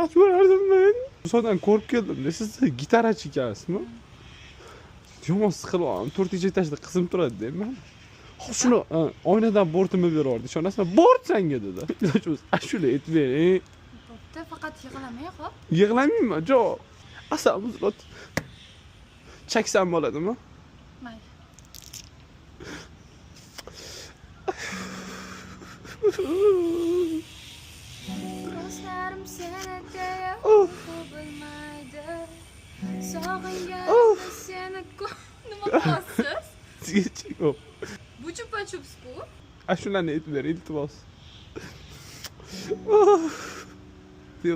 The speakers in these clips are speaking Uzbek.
yaxshi bo'lardim men. So'dan ko'rib keldim. Siz gitarachi ekansizmi? Yomon siqilib, 4-chi etajda qizim turadi men. Shuni oynadan bortimi berardi. Ishonasizmi? Bort senga dedi. Ilojimiz ashula aytib bering. Bo'pti, faqat yig'lamay qo'y. Yig'lamayman, jo. Asabimiz rot. Chaksam bo'ladimi? Mayli. Ko'zlarim seni deya bilmaydi. Sog'inganimda seni nima qilyapsiz? Sizga chekib. Bu chupa-chupsku. Ashulani aytib bering, iltimos.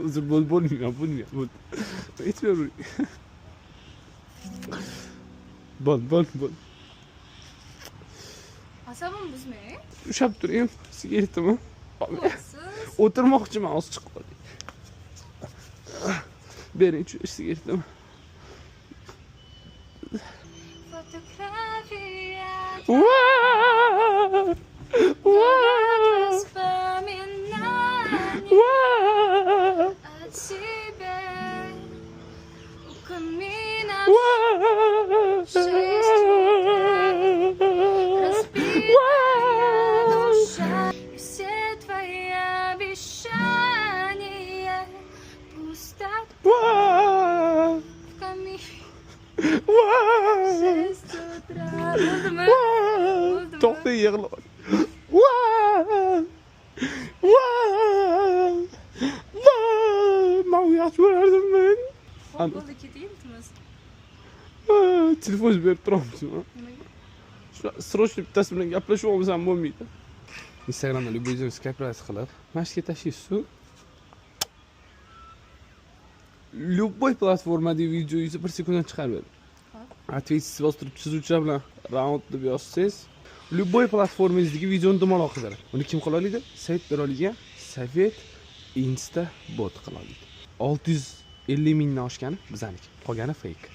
Uzr bo'lmayman. Aytib bering. Bo'l. Asabim buzmang. Ushab turing, sigaretami? Siz O'tirmoqchiman, hozir chiqib qolay. Bering, sigaretami? fotografiya Wow. от себя у камина Wow. 6 утра разбитая душа и все твои обещания пустота Wow. в камине Wow. 6 утра. Bo'ldimi? To'xta, yig'la. Wow. Men yaxshi bo'lardim men. Bo'ldi, ketaylikmiz. Telefon berib turibsizmi? Nimaga? Срочно bittasi bilan gaplashib olmasam bo'lmaydi. Instagramda любой скайп-raz qilib, mashqga tashlaysiz-ku. Любой platformada videoyingizni 1 sekundda chiqarib beradi. Ответить bostirib chizuvchilar bilan round deb yozsangiz, любой platformangizdagi videoni dumaloq qiladi. Uni kim qila oladi? Sayt bera oladigan Sovet Insta bot qila oladi. 650 mingdan oshgani bizaniki, qolgani fake.